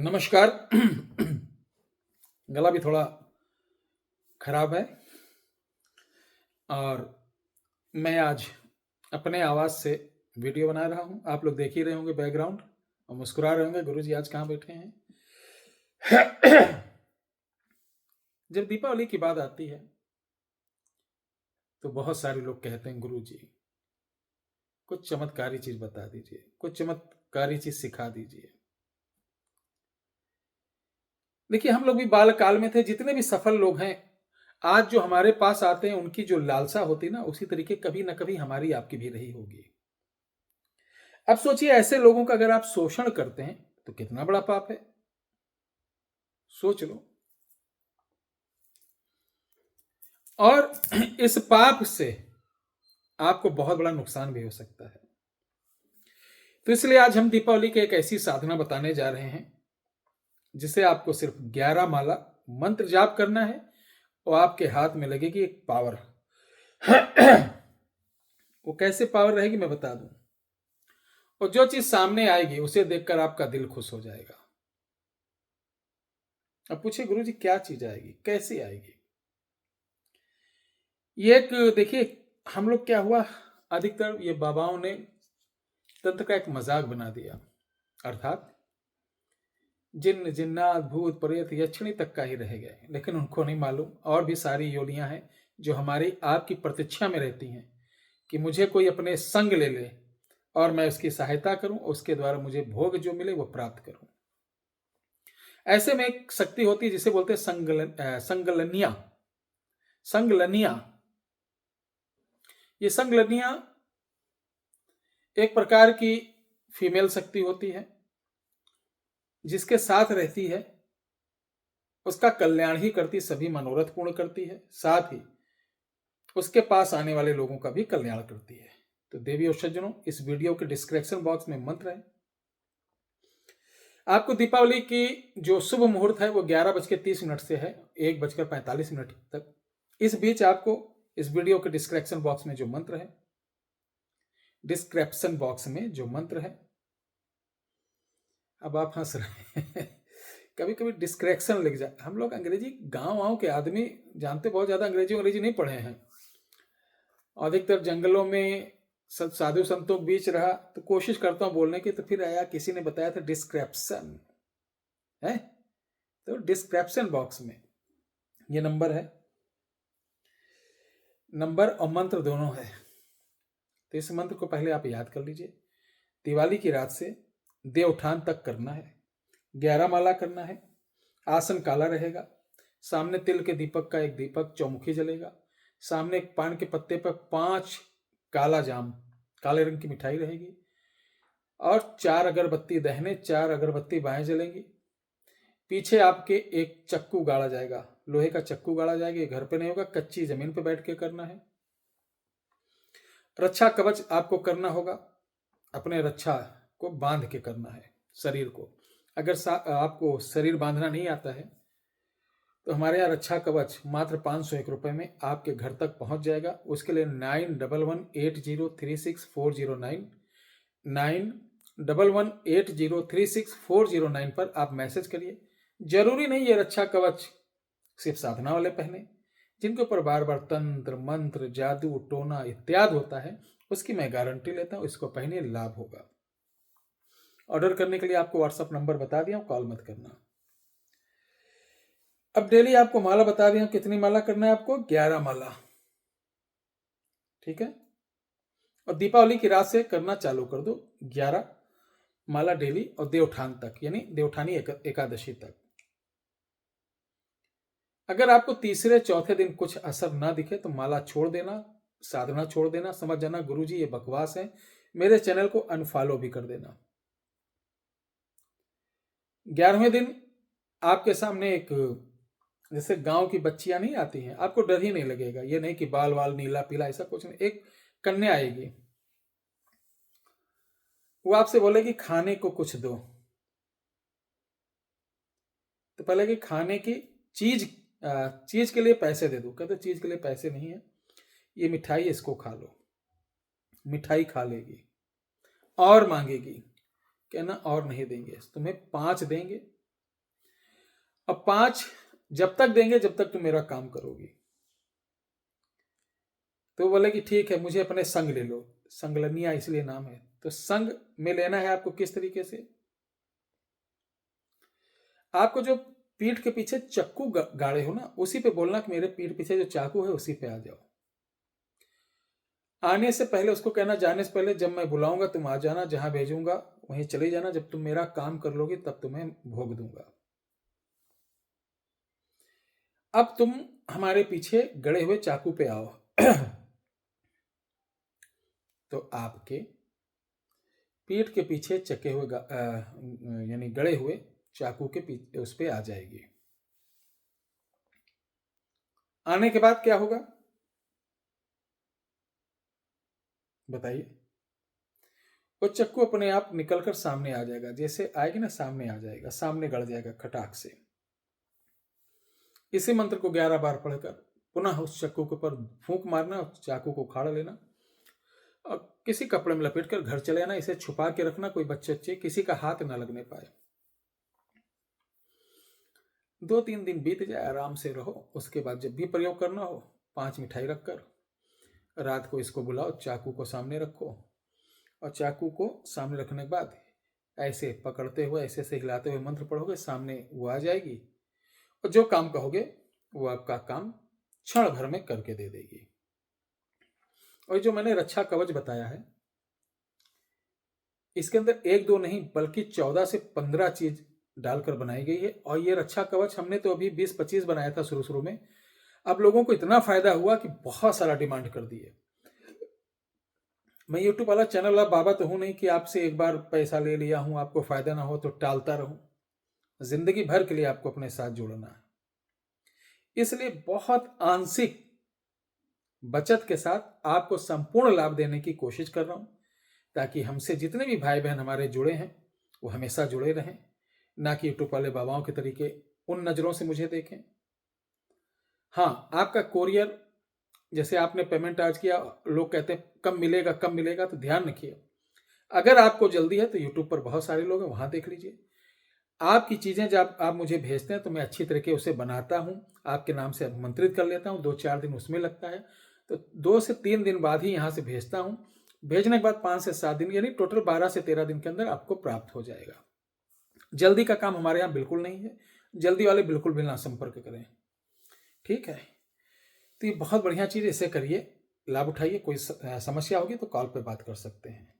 नमस्कार। गला भी थोड़ा खराब है और मैं आज अपने आवाज़ से वीडियो बना रहा हूँ। आप लोग देख ही रहे होंगे बैकग्राउंड और मुस्कुरा रहे होंगे, गुरुजी आज कहाँ बैठे हैं। जब दीपावली की बात आती है तो बहुत सारे लोग कहते हैं गुरुजी कुछ चमत्कारी चीज़ बता दीजिए, कुछ चमत्कारी चीज़ सिखा दीजिए। देखिए, हम लोग भी बाल काल में थे। जितने भी सफल लोग हैं आज जो हमारे पास आते हैं, उनकी जो लालसा होती ना, उसी तरीके कभी ना कभी हमारी आपकी भी रही होगी। अब सोचिए, ऐसे लोगों का अगर आप शोषण करते हैं तो कितना बड़ा पाप है, सोच लो। और इस पाप से आपको बहुत बड़ा नुकसान भी हो सकता है। तो इसलिए आज हम दीपावली की एक ऐसी साधना बताने जा रहे हैं जिसे आपको सिर्फ 11 माला मंत्र जाप करना है और आपके हाथ में लगेगी एक पावर। वो कैसे पावर रहेगी मैं बता दूं। और जो चीज सामने आएगी उसे देखकर आपका दिल खुश हो जाएगा। अब पूछिए गुरुजी क्या चीज आएगी, कैसे आएगी? ये एक देखिए, हम लोग क्या हुआ, अधिकतर ये बाबाओं ने तंत्र का एक मजाक बना दिया। अर्थात जिन्न जिन्नात भूत प्रेत यक्षिणी तक का ही रह गए, लेकिन उनको नहीं मालूम और भी सारी योनियां हैं जो हमारी आपकी प्रतीक्षा में रहती हैं कि मुझे कोई अपने संग ले ले और मैं उसकी सहायता करूं, उसके द्वारा मुझे भोग जो मिले वो प्राप्त करूं। ऐसे में एक शक्ति होती है जिसे बोलते हैं संगलनिया। संगलनिया, ये संगलनिया एक प्रकार की फीमेल शक्ति होती है। जिसके साथ रहती है उसका कल्याण ही करती, सभी मनोरथ पूर्ण करती है, साथ ही उसके पास आने वाले लोगों का भी कल्याण करती है। तो देवी और सज्जनों, इस वीडियो के डिस्क्रिप्शन बॉक्स में मंत्र है। आपको दीपावली की जो शुभ मुहूर्त है वो 11:30 से है 1:45 तक। इस बीच आपको इस वीडियो के डिस्क्रिप्शन बॉक्स में जो मंत्र है, डिस्क्रिप्शन बॉक्स में जो मंत्र है, अब आप हंस रहे हैं। कभी कभी डिस्क्रिप्शन लिख जाए। हम लोग अंग्रेजी गांव के आदमी जानते, बहुत ज्यादा अंग्रेजी नहीं पढ़े हैं। अधिकतर जंगलों में साधु संतों के बीच रहा तो कोशिश करता हूं बोलने की, तो फिर आया किसी ने बताया था डिस्क्रिप्शन है। तो डिस्क्रिप्शन बॉक्स में ये नंबर है, नंबर और मंत्र दोनों है। तो इस मंत्र को पहले आप याद कर लीजिए। दिवाली की रात से देवउठान तक करना है, 11 माला करना है। आसन काला रहेगा, सामने तिल के दीपक का एक दीपक चौमुखी जलेगा, सामने एक पान के पत्ते पर 5 काला जाम, काले रंग की मिठाई रहेगी और 4 अगरबत्ती दहने, 4 अगरबत्ती बाएं जलेंगी। पीछे आपके एक चक्कू गाड़ा जाएगा, लोहे का चक्कू गाड़ा जाएगा। घर पे नहीं होगा, कच्ची जमीन पे बैठ के करना है। रक्षा कवच आपको करना होगा, अपने रक्षा को बांध के करना है शरीर को। अगर आपको शरीर बांधना नहीं आता है तो हमारे यहाँ रक्षा कवच मात्र 501 रुपए में आपके घर तक पहुंच जाएगा। उसके लिए 9118036409 9118036409 पर आप मैसेज करिए। जरूरी नहीं ये रक्षा कवच सिर्फ साधना वाले पहने, जिनके ऊपर बार बार तंत्र मंत्र जादू टोना इत्यादि होता है, उसकी मैं गारंटी लेता हूं, इसको पहने लाभ होगा। ऑर्डर करने के लिए आपको व्हाट्सएप नंबर बता दिया, कॉल मत करना। अब डेली आपको माला बता दिया, कितनी माला करना है आपको, 11 माला, ठीक है। और दीपावली की रात से करना चालू कर दो, 11 माला डेली और देवउठान तक, यानी देवउठानी एकादशी तक। अगर आपको तीसरे चौथे दिन कुछ असर ना दिखे तो माला छोड़ देना, साधना छोड़ देना, समझ जाना गुरुजी ये बकवास है, मेरे चैनल को अनफॉलो भी कर देना। 11वें दिन आपके सामने एक, जैसे गांव की बच्चियां नहीं आती हैं, आपको डर ही नहीं लगेगा। ये नहीं कि बाल वाल नीला पीला, ऐसा कुछ नहीं। एक कन्या आएगी, वो आपसे बोलेगी खाने को कुछ दो। तो पहले कि खाने की चीज के लिए पैसे दे दो। कहते चीज के लिए पैसे नहीं है, ये मिठाई, इसको खा लो। मिठाई खा लेगी और मांगेगी, कहना और नहीं देंगे तुम्हें, 5 देंगे अब 5 जब तक देंगे जब तक तुम मेरा काम करोगी। तो बोले कि ठीक है, मुझे अपने संग ले लो। संगलनिया इसलिए नाम है। तो संग में लेना है आपको किस तरीके से, आपको जो पीठ के पीछे चक्कू गाड़े हो ना, उसी पे बोलना कि मेरे पीठ पीछे जो चाकू है उसी पे आ जाओ। आने से पहले उसको कहना, जाने से पहले जब मैं बुलाऊंगा तुम आ जाना, जहां भेजूंगा वहीं चले जाना, जब तुम मेरा काम कर लोगे तब तुम्हें भोग दूंगा। अब तुम हमारे पीछे गड़े हुए चाकू पे आओ। तो आपके पीठ के पीछे चके हुए यानी गड़े हुए चाकू के पीछे उस पे आ जाएगी। आने के बाद क्या होगा बताइए। वो चक्कू अपने आप निकलकर सामने आ जाएगा, जैसे आएगी ना सामने आ जाएगा, सामने गड़ जाएगा खटाक से। इसी मंत्र को 11 बार पढ़कर पुनः उस चक्कू के ऊपर फूंक मारना, चाकू को उखाड़ लेना और किसी कपड़े में लपेट कर घर चले आना। इसे छुपा के रखना, कोई बच्चे किसी का हाथ ना लगने पाए। 2-3 दिन बीत जाए, आराम से रहो। उसके बाद जब भी प्रयोग करना हो 5 मिठाई रखकर रात को इसको बुलाओ, चाकू को सामने रखो और चाकू को सामने रखने के बाद ऐसे पकड़ते हुए ऐसे से हिलाते हुए मंत्र पढ़ोगे, सामने वो आ जाएगी और जो काम कहोगे वो आपका काम क्षण भर में करके दे देगी। और जो मैंने रक्षा कवच बताया है, इसके अंदर 1-2 नहीं बल्कि 14 से 15 चीज डालकर बनाई गई है। और ये रक्षा कवच हमने तो अभी 20-25 बनाया था शुरू में। अब लोगों को इतना फायदा हुआ कि बहुत सारा डिमांड कर दी है। मैं यूट्यूब वाला चैनल वाला बाबा तो हूं नहीं कि आपसे एक बार पैसा ले लिया हूं, आपको फायदा ना हो तो टालता रहूं। जिंदगी भर के लिए आपको अपने साथ जोड़ना है, इसलिए बहुत आंशिक बचत के साथ आपको संपूर्ण लाभ देने की कोशिश कर रहा हूं, ताकि हमसे जितने भी भाई बहन हमारे जुड़े हैं वो हमेशा जुड़े रहें, ना कि यूट्यूब वाले बाबाओं के तरीके उन नजरों से मुझे देखें। हाँ, आपका कोरियर जैसे आपने पेमेंट आज किया, लोग कहते हैं कब मिलेगा कब मिलेगा, तो ध्यान रखिए अगर आपको जल्दी है तो यूट्यूब पर बहुत सारे लोग हैं, वहां देख लीजिए। आपकी चीजें जब आप मुझे भेजते हैं तो मैं अच्छी तरीके उसे बनाता हूं, आपके नाम से आमंत्रित कर लेता हूं। 2-4 दिन उसमें लगता है, तो 2 से 3 दिन बाद ही यहां से भेजता हूं। भेजने के बाद 5 से 7 दिन यानी टोटल 12 से 13 दिन के अंदर आपको प्राप्त हो जाएगा। जल्दी का काम हमारे यहाँ बिल्कुल नहीं है, जल्दी वाले बिल्कुल भी ना संपर्क करें, ठीक है। तो ये बहुत बढ़िया चीज, इसे करिए, लाभ उठाइए। कोई समस्या होगी तो कॉल पे बात कर सकते हैं।